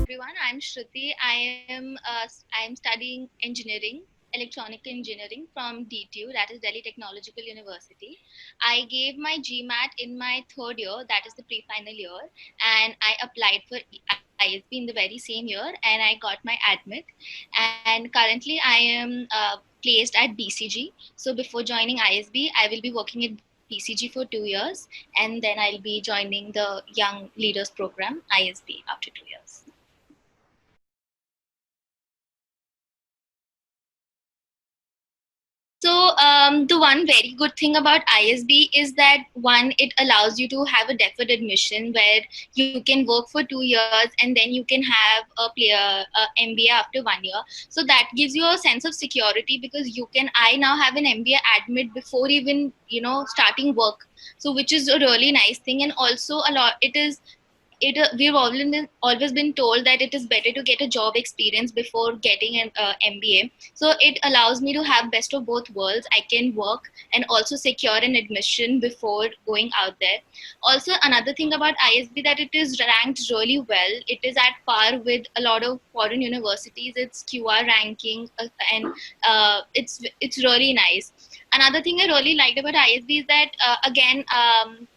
Everyone, I'm Shruti. I am studying engineering, electronic engineering from DTU, that is Delhi Technological University. I gave my GMAT in my third year, that is the pre-final year, and I applied for ISB in the very same year, and I got my admit. And currently, I am placed at BCG. So before joining ISB, I will be working at BCG for 2 years, and then I'll be joining the Young Leaders Program, ISB, after 2 years. So the one very good thing about ISB is that one, it allows you to have a deferred admission where you can work for 2 years and then you can have a MBA after 1 year. So that gives you a sense of security because I now have an MBA admit before even starting work. So which is a really nice thing, and also a lot it is it we've always been told that it is better to get a job experience before getting an MBA. So it allows me to have best of both worlds. I can work and also secure an admission before going out there. Also, another thing about ISB that it is ranked really well. It is at par with a lot of foreign universities. Its QR ranking and it's really nice. Another thing I really liked about ISB is that again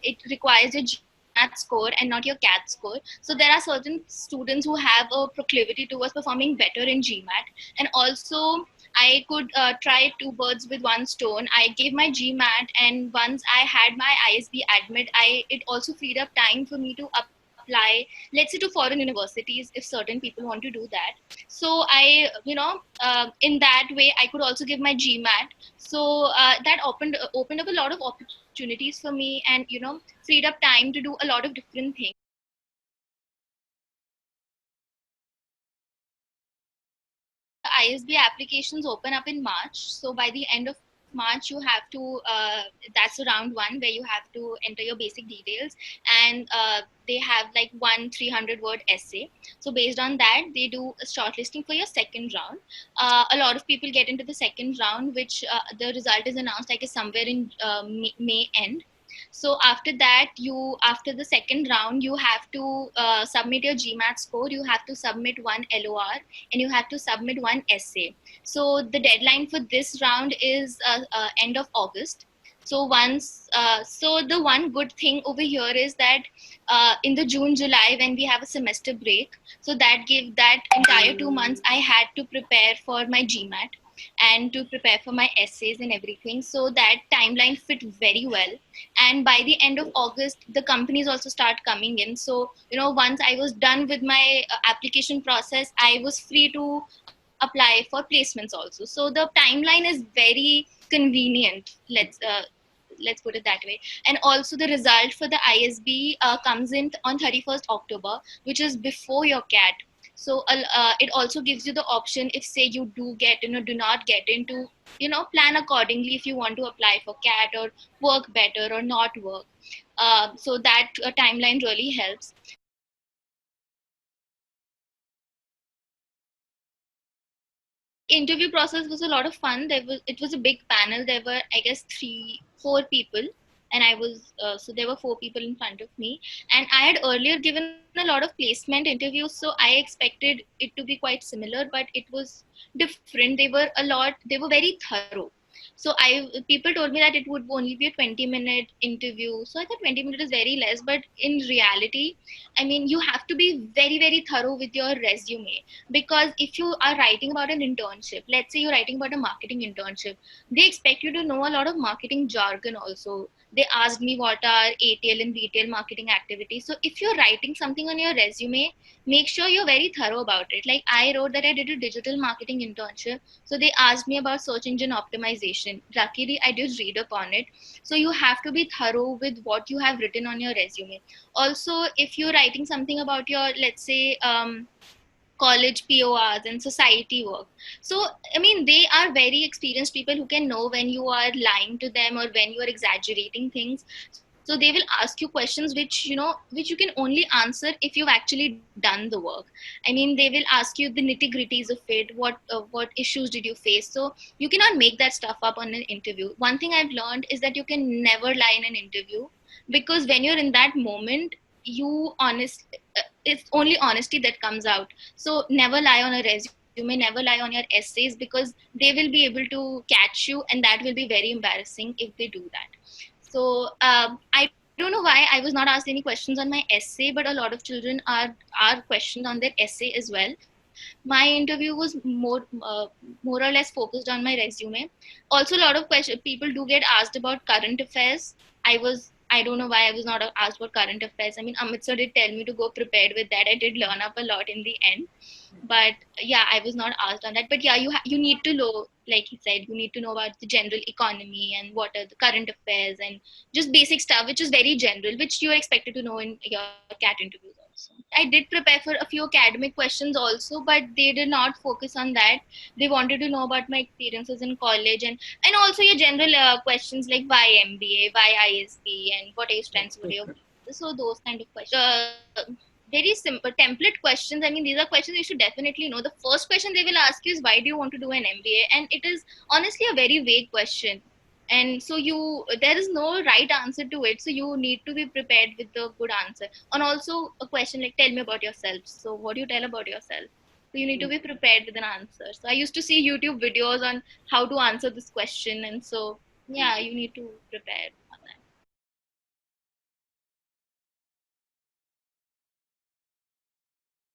it requires a GMAT score and not your CAT score. So there are certain students who have a proclivity towards performing better in GMAT, and also I could try two birds with one stone. I gave my GMAT, and once I had my ISB admit, it also freed up time for me to apply, let's say, to foreign universities if certain people want to do that. So in that way, I could also give my GMAT. So that opened up a lot of opportunities for me, and freed up time to do a lot of different things. The ISB applications open up in March. So by the end of March, you have to, that's round one where you have to enter your basic details, and they have like 300-word essay. So based on that, they do a shortlisting for your second round. A lot of people get into the second round, which the result is announced, I guess, somewhere in May end. So after the second round, you have to submit your GMAT score. You have to submit one LOR, and you have to submit one essay. So the deadline for this round is end of August. So the one good thing over here is that in the June July, when we have a semester break, so that gave that entire 2 months I had to prepare for my GMAT and to prepare for my essays and everything. So that timeline fit very well. And by the end of August, the companies also start coming in. So once I was done with my application process, I was free to apply for placements also. So the timeline is very convenient. Let's put it that way. And also the result for the ISB comes in on 31st October, which is before your CAT. So it also gives you the option, if say you do not get into, plan accordingly if you want to apply for CAT or work better or not work. So that timeline really helps. Interview process was a lot of fun. It was a big panel. There were, I guess, 4 people, and I was so there were 4 people in front of me. And I had earlier given a lot of placement interviews, so I expected it to be quite similar, but it was different. They were very thorough. So I people told me that it would only be a 20-minute interview. So I thought 20 minutes is very less, but in reality, I mean, you have to be very, very thorough with your resume, because if you are writing about an internship, let's say you're writing about a marketing internship, they expect you to know a lot of marketing jargon also. They asked me what are ATL and retail marketing activities. So if you're writing something on your resume, make sure you're very thorough about it. Like I wrote that I did a digital marketing internship. So they asked me about search engine optimization. Luckily, I did read up on it. So you have to be thorough with what you have written on your resume. Also, if you're writing something about your, let's say, college PORs and society work. So, I mean, they are very experienced people who can know when you are lying to them or when you are exaggerating things. So they will ask you questions which you can only answer if you've actually done the work. I mean, they will ask you the nitty gritties of it. What issues did you face? So you cannot make that stuff up on an interview. One thing I've learned is that you can never lie in an interview. because when you're in that moment, it's only honesty that comes out. So never lie on a resume, never lie on your essays, because they will be able to catch you, and that will be very embarrassing if they do that. So I don't know why I was not asked any questions on my essay, but a lot of children are questioned on their essay as well. My interview was more or less focused on my resume. Also, a lot of people do get asked about current affairs. I don't know why I was not asked about current affairs. I mean, Amit sir did tell me to go prepared with that. I did learn up a lot in the end, but yeah, I was not asked on that. But yeah, you need to know, like he said, you need to know about the general economy and what are the current affairs and just basic stuff, which is very general, which you are expected to know in your CAT interviews also. I did prepare for a few academic questions also, but they did not focus on that. They wanted to know about my experiences in college, and also your general questions like why MBA, why ISB, and what are your strengths, what are your weaknesses. So those kind of questions. Very simple template questions. I mean, these are questions you should definitely know. The first question they will ask you is, why do you want to do an MBA? And it is honestly a very vague question. And so there is no right answer to it. So you need to be prepared with the good answer. And also a question like, tell me about yourself. So what do you tell about yourself? So you need to be prepared with an answer. So I used to see YouTube videos on how to answer this question. And so, yeah, you need to prepare on that.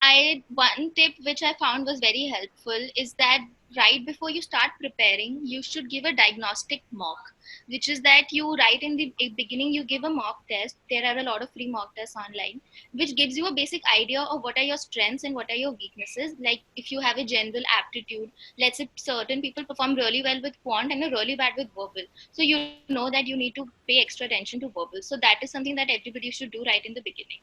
I one tip which I found was very helpful is that right before you start preparing, you should give a diagnostic mock, which is that you right in the beginning you give a mock test. There are a lot of free mock tests online, which gives you a basic idea of what are your strengths and what are your weaknesses. Like if you have a general aptitude, let's say certain people perform really well with quant and are really bad with verbal. So you know that you need to pay extra attention to verbal. So that is something that everybody should do right in the beginning.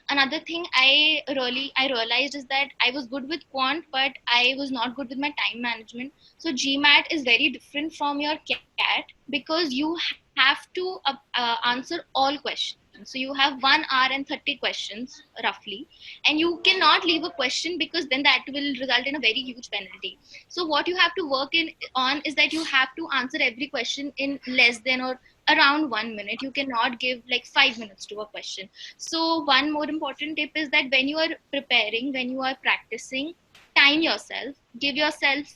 Another thing I realized is that I was good with quant, but I was not good with my time management. So GMAT is very different from your CAT because you have to answer all questions. So you have 1 hour and 30 questions roughly, and you cannot leave a question because then that will result in a very huge penalty. So what you have to work in on is that you have to answer every question in less than or around 1 minute. You cannot give like 5 minutes to a question. So one more important tip is that when you are preparing, when you are practicing, time yourself. Give yourself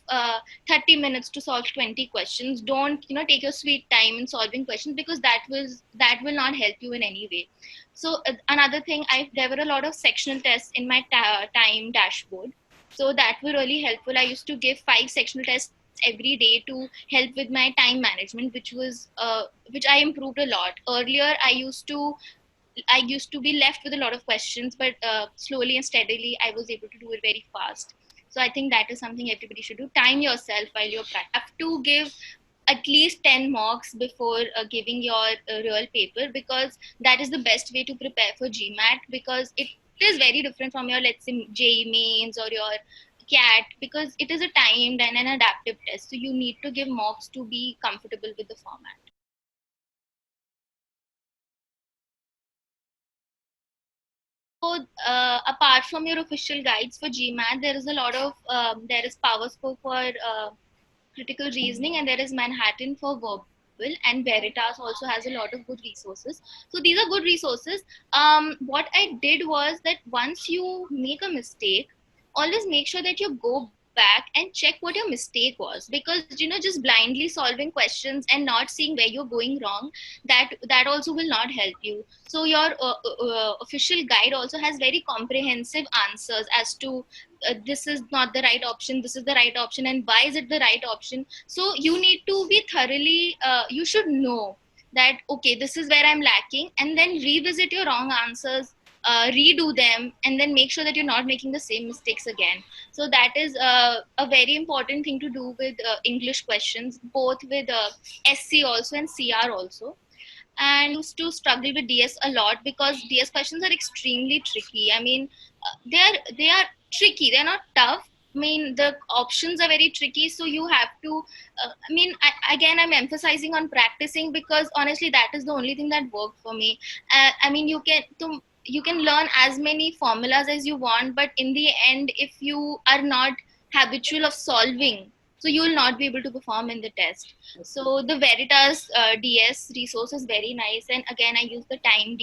30 minutes to solve 20 questions. Don't take your sweet time in solving questions, because that will not help you in any way. So another thing, I there were a lot of sectional tests in my time dashboard. So that were really helpful. I used to give 5 sectional tests every day to help with my time management, which I improved a lot. Earlier, I used to be left with a lot of questions, but slowly and steadily, I was able to do it very fast. So I think that is something everybody should do. Time yourself while you're practicing. You have to give at least 10 marks before giving your real paper, because that is the best way to prepare for GMAT, because it is very different from your, let's say, JEE mains or your CAT, because it is a timed and an adaptive test. So you need to give mocks to be comfortable with the format. So, apart from your official guides for GMAT, there is a lot of there is PowerScope for critical reasoning, and there is Manhattan for verbal, and Veritas also has a lot of good resources. So these are good resources. What I did was that once you make a mistake, always make sure that you go back and check what your mistake was, because just blindly solving questions and not seeing where you're going wrong, that also will not help you. So your official guide also has very comprehensive answers as to this is not the right option, this is the right option, and why is it the right option. So you need to be thoroughly you should know that okay, this is where I'm lacking, and then revisit your wrong answers, redo them, and then make sure that you're not making the same mistakes again. So that is a very important thing to do with English questions, both with SC also and CR also. And used to struggle with DS a lot because DS questions are extremely tricky. I mean, they are tricky. They're not tough. I mean, the options are very tricky, so you have to. Again, I'm emphasizing on practicing, because honestly, that is the only thing that worked for me. I mean, you can learn as many formulas as you want, but in the end, if you are not habitual of solving, so you will not be able to perform in the test. So the Veritas DS resource is very nice, and again I use the Time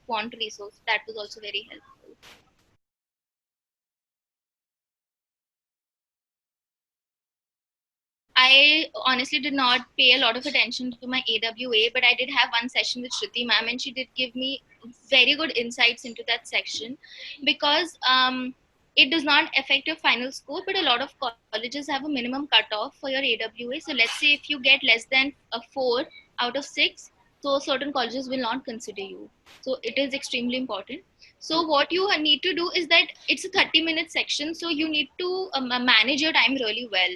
Quant resource, that was also very helpful. I honestly did not pay a lot of attention to my AWA, but I did have one session with Shruti ma'am, and she did give me very good insights into that section, because it does not affect your final score, but a lot of colleges have a minimum cutoff for your AWA. So let's say if you get less than a 4 out of 6, so certain colleges will not consider you. So it is extremely important. So what you need to do is that it's a 30-minute section, so you need to manage your time really well.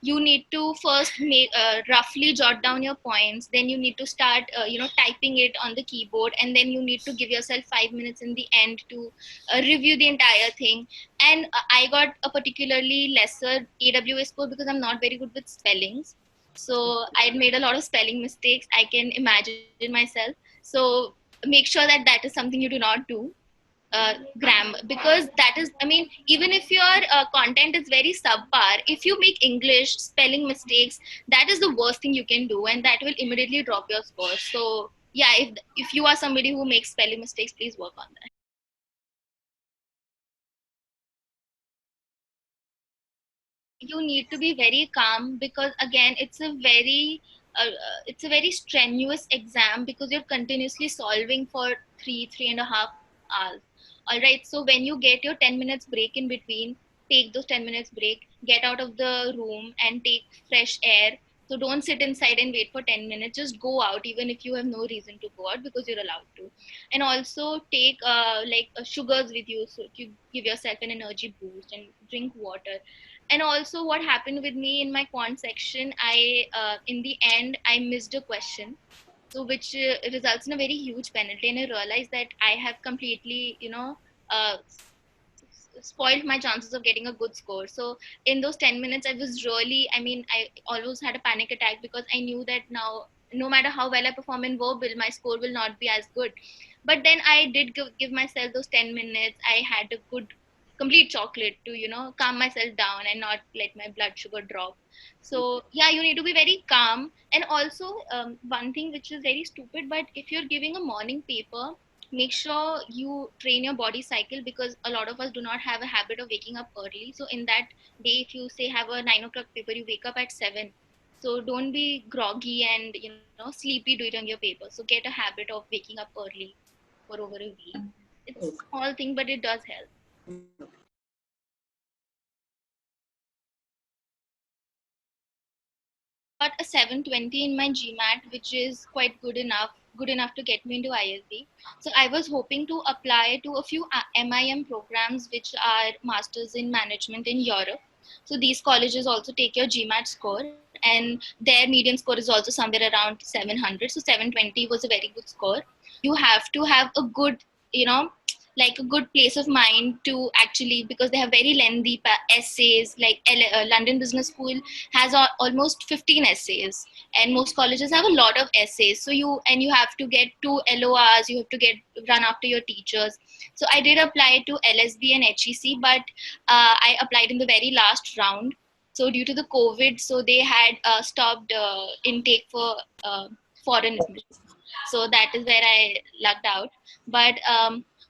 You need to first make roughly jot down your points, then you need to start typing it on the keyboard, and then you need to give yourself 5 minutes in the end to review the entire thing. And I got a particularly lesser AWA score because I'm not very good with spellings, so I had made a lot of spelling mistakes, I can imagine myself. So make sure that that is something you do not do. Grammar, because that is, I mean, even if your content is very subpar, if you make English spelling mistakes, that is the worst thing you can do, and that will immediately drop your score. So yeah, if you are somebody who makes spelling mistakes, please work on that. You need to be very calm, because again it's a very strenuous exam, because you're continuously solving for 3.5 hours. All right, so when you get your 10 minutes break in between, take those 10 minutes break, get out of the room and take fresh air. So don't sit inside and wait for 10 minutes, just go out, even if you have no reason to go out, because you're allowed to. And also take sugars with you, so you give yourself an energy boost, and drink water. And also what happened with me in my quant section, I in the end I missed a question, so which results in a very huge penalty, and I realized that I have completely uh, spoiled my chances of getting a good score. So in those 10 minutes I was really, I mean, I almost had a panic attack, because I knew that now no matter how well I perform in verbal, my score will not be as good. But then I did give myself those 10 minutes. I had a good complete chocolate to calm myself down and not let my blood sugar drop. So yeah, you need to be very calm. And also one thing which is very stupid, but if you're giving a morning paper, make sure you train your body cycle, because a lot of us do not have a habit of waking up early. So in that day, if you say have a 9 o'clock paper, you wake up at 7. So don't be groggy and sleepy during your paper. So get a habit of waking up early for over a week. It's a small thing, but it does help. I got a 720 in my GMAT, which is quite good enough to get me into ISB. So I was hoping to apply to a few MIM programs, which are Masters in Management in Europe. So these colleges also take your GMAT score, and their median score is also somewhere around 700. So 720 was a very good score. You have to have a good, you know, like a good place of mind to actually, because they have very lengthy essays. Like London Business School has almost 15 essays, and most colleges have a lot of essays. So you have to get 2 LORs, you have to get run after your teachers. So I did apply to LSB and HEC, but I applied in the very last round. So due to the COVID, so they had stopped intake for foreign admissions. So that is where I lucked out. But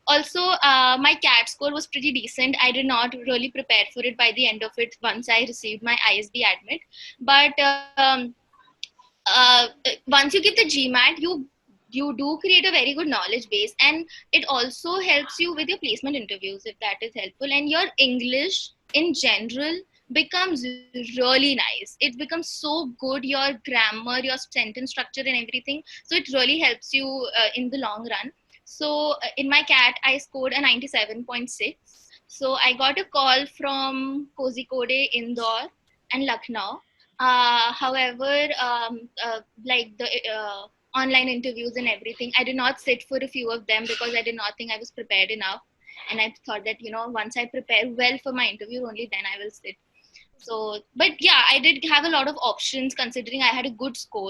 also my CAT score was pretty decent. I did not really prepare for it by the end of it once I received my ISB admit. But uh, once you get the GMAT, you do create a very good knowledge base, and it also helps you with your placement interviews, if that is helpful. And your English in general becomes really nice. It becomes so good, your grammar, your sentence structure and everything. So it really helps you in the long run. So in my CAT, I scored a 97.6. So I got a call from Kozhikode, Indore, and Lucknow. However, like the online interviews and everything, I did not sit for a few of them, because I did not think I was prepared enough. And I thought that, once I prepare well for my interview, only then I will sit. So, but yeah, I did have a lot of options, considering I had a good score.